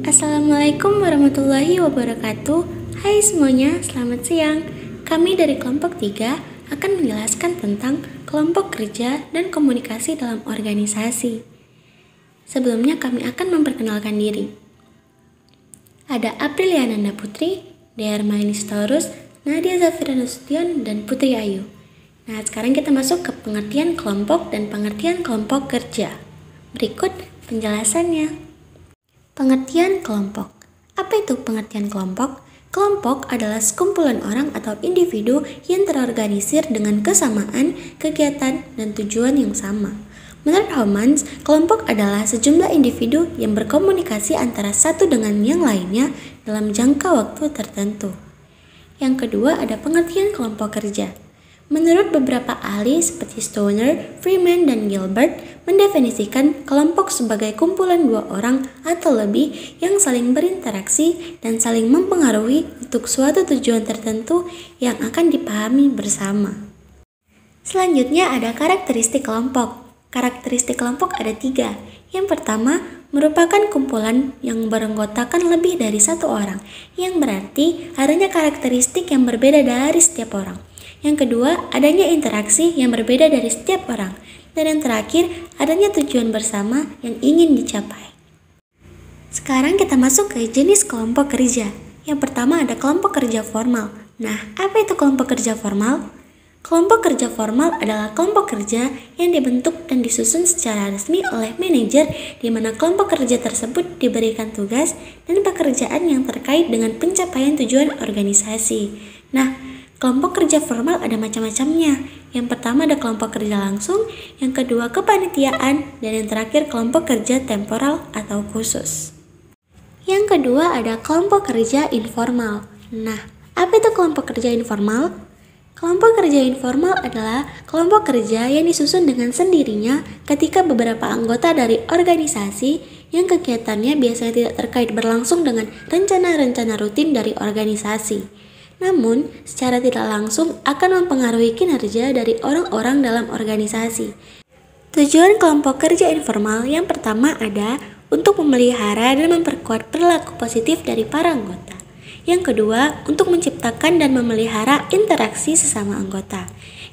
Assalamualaikum warahmatullahi wabarakatuh. Hai semuanya, selamat siang. Kami dari kelompok 3 akan menjelaskan tentang kelompok kerja dan komunikasi dalam organisasi. Sebelumnya kami akan memperkenalkan diri. Ada Apriliananda Putri, Dearmaini Taurus, Nadia Zafira Nasution, dan Putri Ayu. Nah, sekarang kita masuk ke pengertian kelompok dan pengertian kelompok kerja. Berikut penjelasannya. Pengertian kelompok. Apa itu pengertian kelompok? Kelompok adalah sekumpulan orang atau individu yang terorganisir dengan kesamaan, kegiatan, dan tujuan yang sama. Menurut Homans, kelompok adalah sejumlah individu yang berkomunikasi antara satu dengan yang lainnya dalam jangka waktu tertentu. Yang kedua ada pengertian kelompok kerja. Menurut beberapa ahli seperti Stoner, Freeman, dan Gilbert, mendefinisikan kelompok sebagai kumpulan dua orang atau lebih yang saling berinteraksi dan saling mempengaruhi untuk suatu tujuan tertentu yang akan dipahami bersama. Selanjutnya ada karakteristik kelompok. Karakteristik kelompok ada 3. Yang pertama, merupakan kumpulan yang beranggotakan lebih dari satu orang, yang berarti adanya karakteristik yang berbeda dari setiap orang. Yang kedua, adanya interaksi yang berbeda dari setiap orang. Dan yang terakhir, adanya tujuan bersama yang ingin dicapai. Sekarang kita masuk ke jenis kelompok kerja. Yang pertama ada kelompok kerja formal. Nah, apa itu kelompok kerja formal? Kelompok kerja formal adalah kelompok kerja yang dibentuk dan disusun secara resmi oleh manajer, di mana kelompok kerja tersebut diberikan tugas dan pekerjaan yang terkait dengan pencapaian tujuan organisasi. Nah, kelompok kerja formal ada macam-macamnya. Yang pertama ada kelompok kerja langsung, yang kedua kepanitiaan, dan yang terakhir kelompok kerja temporal atau khusus. Yang kedua ada kelompok kerja informal. Nah, apa itu kelompok kerja informal? Kelompok kerja informal adalah kelompok kerja yang disusun dengan sendirinya ketika beberapa anggota dari organisasi yang kegiatannya biasanya tidak terkait berlangsung dengan rencana-rencana rutin dari organisasi. Namun, secara tidak langsung akan mempengaruhi kinerja dari orang-orang dalam organisasi. Tujuan kelompok kerja informal yang pertama ada untuk memelihara dan memperkuat perilaku positif dari para anggota. Yang kedua, untuk menciptakan dan memelihara interaksi sesama anggota.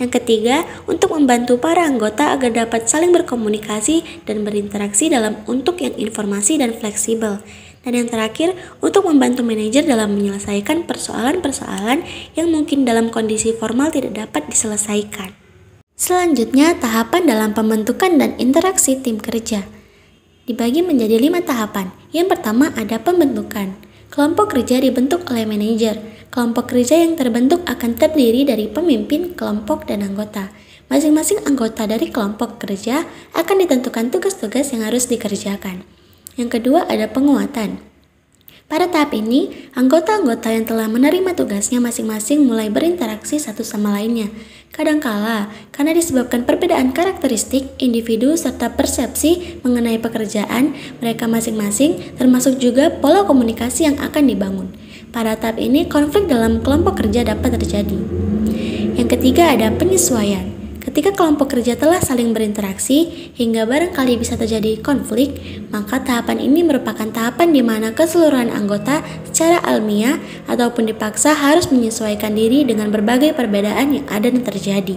Yang ketiga, untuk membantu para anggota agar dapat saling berkomunikasi dan berinteraksi dalam untuk yang informasi dan fleksibel. Dan yang terakhir, untuk membantu manajer dalam menyelesaikan persoalan-persoalan yang mungkin dalam kondisi formal tidak dapat diselesaikan. Selanjutnya, tahapan dalam pembentukan dan interaksi tim kerja. Dibagi menjadi 5 tahapan. Yang pertama ada pembentukan. Kelompok kerja dibentuk oleh manajer. Kelompok kerja yang terbentuk akan terdiri dari pemimpin, kelompok, dan anggota. Masing-masing anggota dari kelompok kerja akan ditentukan tugas-tugas yang harus dikerjakan. Yang kedua ada penguatan. Pada tahap ini, anggota-anggota yang telah menerima tugasnya masing-masing mulai berinteraksi satu sama lainnya. Kadangkala, karena disebabkan perbedaan karakteristik, individu, serta persepsi mengenai pekerjaan mereka masing-masing, termasuk juga pola komunikasi yang akan dibangun. Pada tahap ini, konflik dalam kelompok kerja dapat terjadi. Yang ketiga ada penyesuaian. Ketika kelompok kerja telah saling berinteraksi hingga barangkali bisa terjadi konflik, maka tahapan ini merupakan tahapan di mana keseluruhan anggota secara almiah ataupun dipaksa harus menyesuaikan diri dengan berbagai perbedaan yang ada dan terjadi.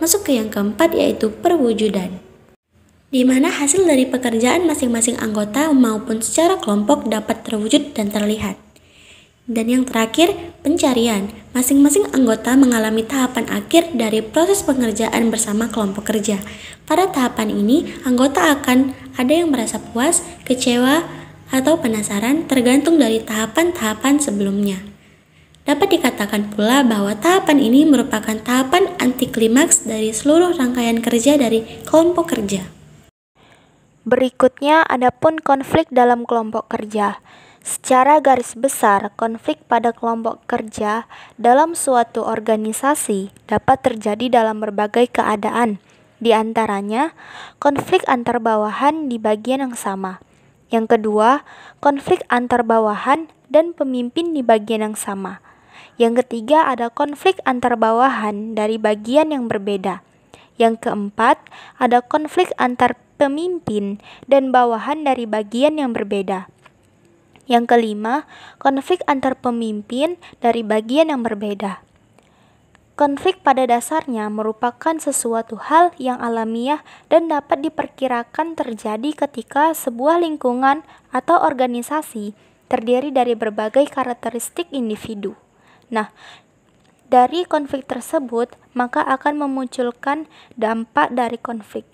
Masuk ke yang keempat yaitu perwujudan, di mana hasil dari pekerjaan masing-masing anggota maupun secara kelompok dapat terwujud dan terlihat. Dan yang terakhir, pencarian. Masing-masing anggota mengalami tahapan akhir dari proses pengerjaan bersama kelompok kerja. Pada tahapan ini, anggota akan ada yang merasa puas, kecewa, atau penasaran tergantung dari tahapan-tahapan sebelumnya. Dapat dikatakan pula bahwa tahapan ini merupakan tahapan anti klimaks dari seluruh rangkaian kerja dari kelompok kerja. Berikutnya adapun konflik dalam kelompok kerja. Secara garis besar, konflik pada kelompok kerja dalam suatu organisasi dapat terjadi dalam berbagai keadaan. Di antaranya, konflik antar bawahan di bagian yang sama. Yang kedua, konflik antar bawahan dan pemimpin di bagian yang sama. Yang ketiga, ada konflik antar bawahan dari bagian yang berbeda. Yang keempat, ada konflik antar pemimpin dan bawahan dari bagian yang berbeda. Yang kelima, konflik antar pemimpin dari bagian yang berbeda. Konflik pada dasarnya merupakan sesuatu hal yang alamiah dan dapat diperkirakan terjadi ketika sebuah lingkungan atau organisasi terdiri dari berbagai karakteristik individu. Nah, dari konflik tersebut, maka akan memunculkan dampak dari konflik.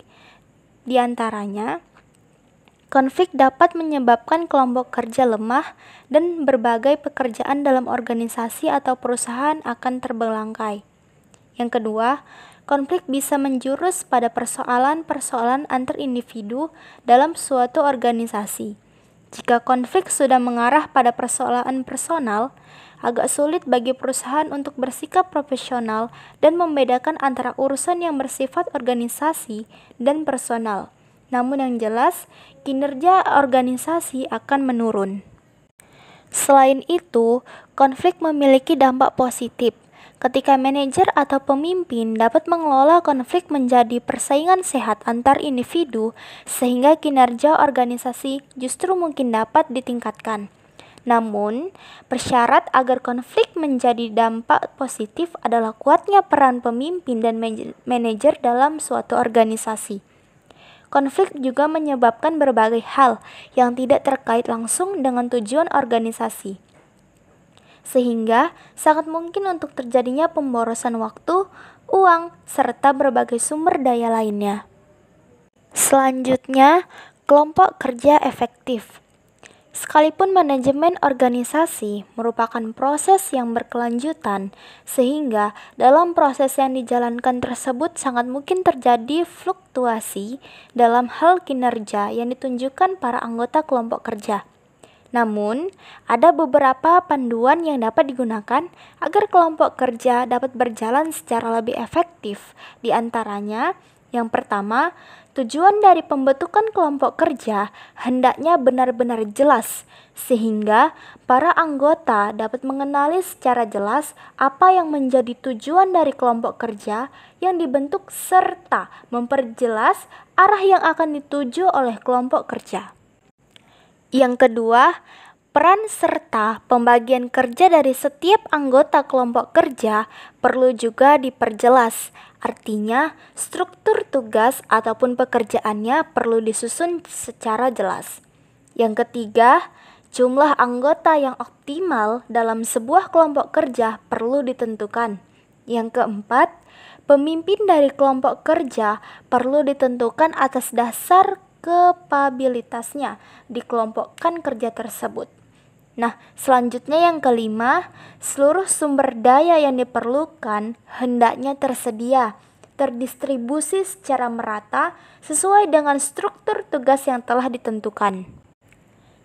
Di antaranya, konflik dapat menyebabkan kelompok kerja lemah dan berbagai pekerjaan dalam organisasi atau perusahaan akan terbelangkai. Yang kedua, konflik bisa menjurus pada persoalan-persoalan antar individu dalam suatu organisasi. Jika konflik sudah mengarah pada persoalan personal, agak sulit bagi perusahaan untuk bersikap profesional dan membedakan antara urusan yang bersifat organisasi dan personal. Namun yang jelas, kinerja organisasi akan menurun. Selain itu, konflik memiliki dampak positif. Ketika manajer atau pemimpin dapat mengelola konflik menjadi persaingan sehat antar individu, sehingga kinerja organisasi justru mungkin dapat ditingkatkan. Namun, persyarat agar konflik menjadi dampak positif adalah kuatnya peran pemimpin dan manajer dalam suatu organisasi. Konflik juga menyebabkan berbagai hal yang tidak terkait langsung dengan tujuan organisasi, sehingga sangat mungkin untuk terjadinya pemborosan waktu, uang, serta berbagai sumber daya lainnya. Selanjutnya, kelompok kerja efektif. Sekalipun manajemen organisasi merupakan proses yang berkelanjutan, sehingga dalam proses yang dijalankan tersebut sangat mungkin terjadi fluktuasi dalam hal kinerja yang ditunjukkan para anggota kelompok kerja. Namun, ada beberapa panduan yang dapat digunakan agar kelompok kerja dapat berjalan secara lebih efektif. Di antaranya, yang pertama, tujuan dari pembentukan kelompok kerja hendaknya benar-benar jelas, sehingga para anggota dapat mengenali secara jelas apa yang menjadi tujuan dari kelompok kerja yang dibentuk serta memperjelas arah yang akan dituju oleh kelompok kerja. Yang kedua, peran serta pembagian kerja dari setiap anggota kelompok kerja perlu juga diperjelas. Artinya, struktur tugas ataupun pekerjaannya perlu disusun secara jelas. Yang ketiga, jumlah anggota yang optimal dalam sebuah kelompok kerja perlu ditentukan. Yang keempat, pemimpin dari kelompok kerja perlu ditentukan atas dasar kapabilitasnya dikelompokkan kerja tersebut. Nah, selanjutnya yang kelima, seluruh sumber daya yang diperlukan hendaknya tersedia, terdistribusi secara merata sesuai dengan struktur tugas yang telah ditentukan.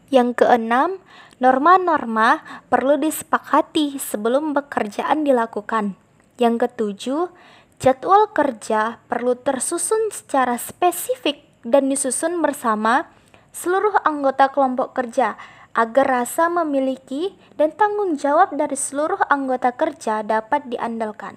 Yang keenam, norma-norma perlu disepakati sebelum pekerjaan dilakukan. Yang ketujuh, jadwal kerja perlu tersusun secara spesifik dan disusun bersama seluruh anggota kelompok kerja agar rasa memiliki dan tanggung jawab dari seluruh anggota kerja dapat diandalkan.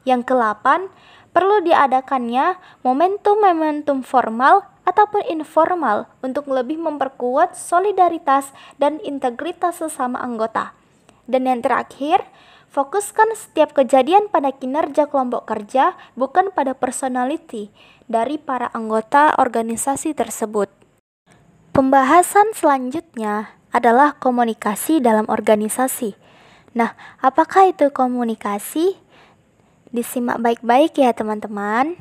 Yang ke-8, perlu diadakannya momentum-momentum formal ataupun informal untuk lebih memperkuat solidaritas dan integritas sesama anggota. Dan yang terakhir, fokuskan setiap kejadian pada kinerja kelompok kerja, bukan pada personality dari para anggota organisasi tersebut. Pembahasan selanjutnya adalah komunikasi dalam organisasi. Nah, apakah itu komunikasi? Disimak baik-baik ya teman-teman.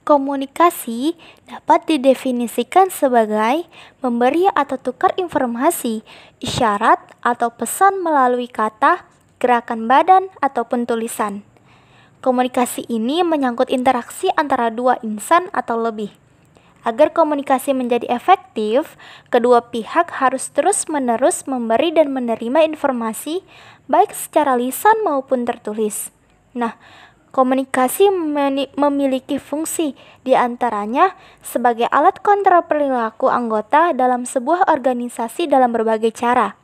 Komunikasi dapat didefinisikan sebagai memberi atau tukar informasi, isyarat atau pesan melalui kata, gerakan badan, ataupun tulisan. Komunikasi ini menyangkut interaksi antara dua insan atau lebih. Agar komunikasi menjadi efektif, kedua pihak harus terus-menerus memberi dan menerima informasi, baik secara lisan maupun tertulis. Nah, komunikasi memiliki fungsi, di antaranya sebagai alat kontrol perilaku anggota dalam sebuah organisasi dalam berbagai cara.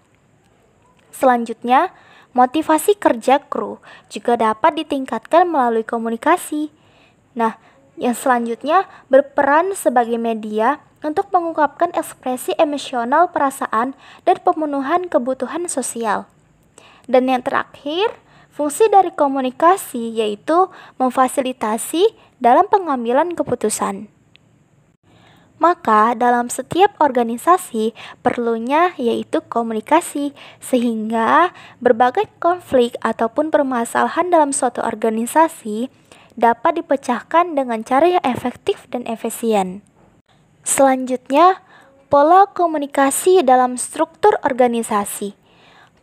Selanjutnya, motivasi kerja kru juga dapat ditingkatkan melalui komunikasi. Nah, Yang selanjutnya berperan sebagai media untuk mengungkapkan ekspresi emosional perasaan dan pemenuhan kebutuhan sosial. Dan yang terakhir, fungsi dari komunikasi yaitu memfasilitasi dalam pengambilan keputusan. Maka dalam setiap organisasi perlunya yaitu komunikasi, sehingga berbagai konflik ataupun permasalahan dalam suatu organisasi dapat dipecahkan dengan cara yang efektif dan efisien. Selanjutnya, pola komunikasi dalam struktur organisasi.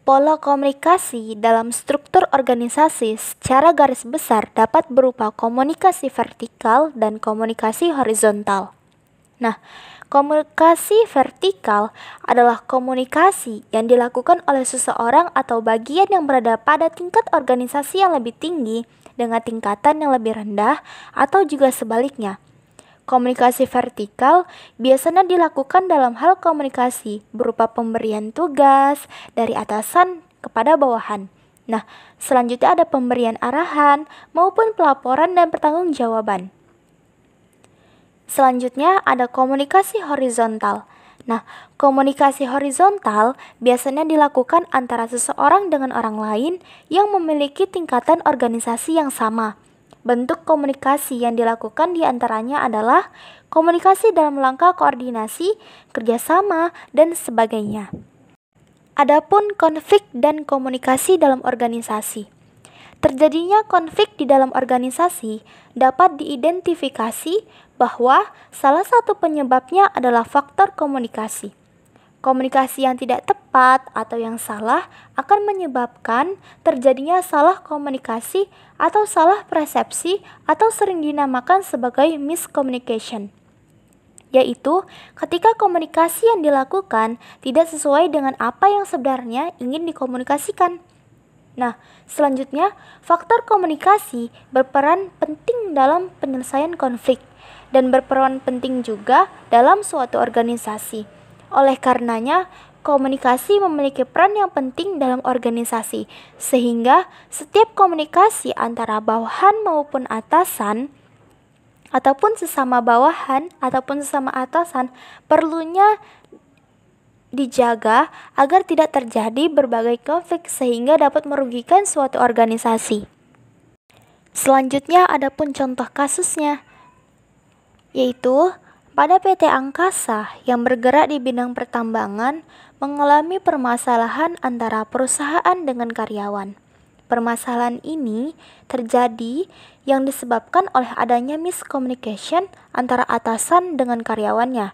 Pola komunikasi dalam struktur organisasi secara garis besar dapat berupa komunikasi vertikal dan komunikasi horizontal. Nah, komunikasi vertikal adalah komunikasi yang dilakukan oleh seseorang atau bagian yang berada pada tingkat organisasi yang lebih tinggi dengan tingkatan yang lebih rendah atau juga sebaliknya. Komunikasi vertikal biasanya dilakukan dalam hal komunikasi berupa pemberian tugas dari atasan kepada bawahan. Nah, selanjutnya ada pemberian arahan maupun pelaporan dan pertanggungjawaban. Selanjutnya ada komunikasi horizontal. Nah, komunikasi horizontal biasanya dilakukan antara seseorang dengan orang lain yang memiliki tingkatan organisasi yang sama. Bentuk komunikasi yang dilakukan diantaranya adalah komunikasi dalam rangka koordinasi, kerjasama, dan sebagainya. Adapun konflik dan komunikasi dalam organisasi. Terjadinya konflik di dalam organisasi dapat diidentifikasi bahwa salah satu penyebabnya adalah faktor komunikasi. Komunikasi yang tidak tepat atau yang salah akan menyebabkan terjadinya salah komunikasi atau salah persepsi atau sering dinamakan sebagai miscommunication, yaitu ketika komunikasi yang dilakukan tidak sesuai dengan apa yang sebenarnya ingin dikomunikasikan. Nah, selanjutnya, faktor komunikasi berperan penting dalam penyelesaian konflik dan berperan penting juga dalam suatu organisasi. Oleh karenanya, komunikasi memiliki peran yang penting dalam organisasi, sehingga setiap komunikasi antara bawahan maupun atasan ataupun sesama bawahan ataupun sesama atasan perlunya dijaga agar tidak terjadi berbagai konflik sehingga dapat merugikan suatu organisasi. Selanjutnya adapun contoh kasusnya, yaitu pada PT Angkasa yang bergerak di bidang pertambangan mengalami permasalahan antara perusahaan dengan karyawan. Permasalahan ini terjadi yang disebabkan oleh adanya miscommunication antara atasan dengan karyawannya.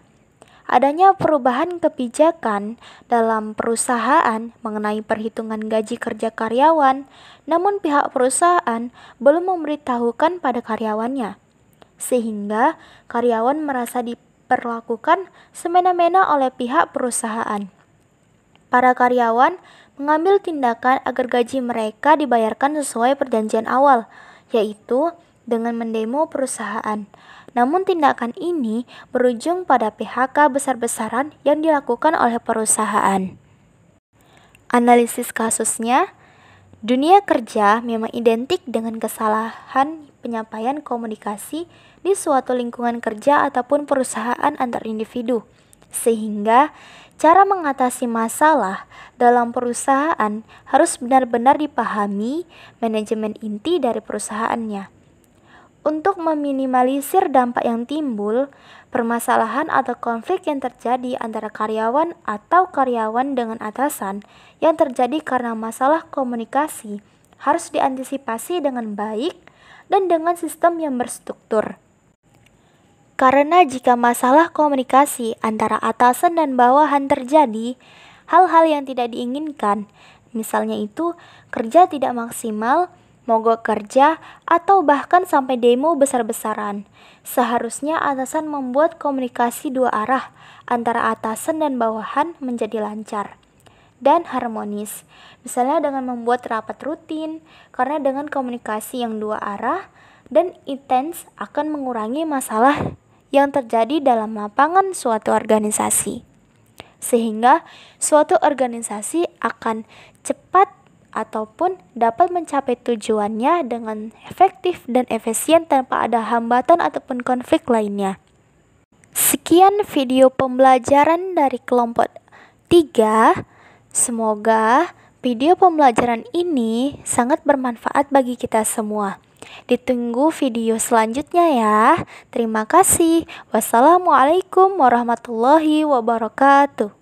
Adanya perubahan kebijakan dalam perusahaan mengenai perhitungan gaji kerja karyawan, namun pihak perusahaan belum memberitahukan pada karyawannya, sehingga karyawan merasa diperlakukan semena-mena oleh pihak perusahaan. Para karyawan mengambil tindakan agar gaji mereka dibayarkan sesuai perjanjian awal, yaitu dengan mendemo perusahaan. Namun tindakan ini berujung pada PHK besar-besaran yang dilakukan oleh perusahaan. Analisis kasusnya, dunia kerja memang identik dengan kesalahan penyampaian komunikasi di suatu lingkungan kerja ataupun perusahaan antar individu, sehingga cara mengatasi masalah dalam perusahaan harus benar-benar dipahami manajemen inti dari perusahaannya. Untuk meminimalisir dampak yang timbul, permasalahan atau konflik yang terjadi antara karyawan atau karyawan dengan atasan yang terjadi karena masalah komunikasi harus diantisipasi dengan baik dan dengan sistem yang berstruktur. Karena jika masalah komunikasi antara atasan dan bawahan terjadi, hal-hal yang tidak diinginkan, misalnya itu kerja tidak maksimal, mogok kerja, atau bahkan sampai demo besar-besaran. Seharusnya atasan membuat komunikasi dua arah antara atasan dan bawahan menjadi lancar dan harmonis. Misalnya dengan membuat rapat rutin, karena dengan komunikasi yang dua arah dan intens akan mengurangi masalah yang terjadi dalam lapangan suatu organisasi. Sehingga suatu organisasi akan cepat ataupun dapat mencapai tujuannya dengan efektif dan efisien tanpa ada hambatan ataupun konflik lainnya. Sekian video pembelajaran dari kelompok 3. Semoga video pembelajaran ini sangat bermanfaat bagi kita semua. Ditunggu video selanjutnya ya. Terima kasih. Wassalamualaikum warahmatullahi wabarakatuh.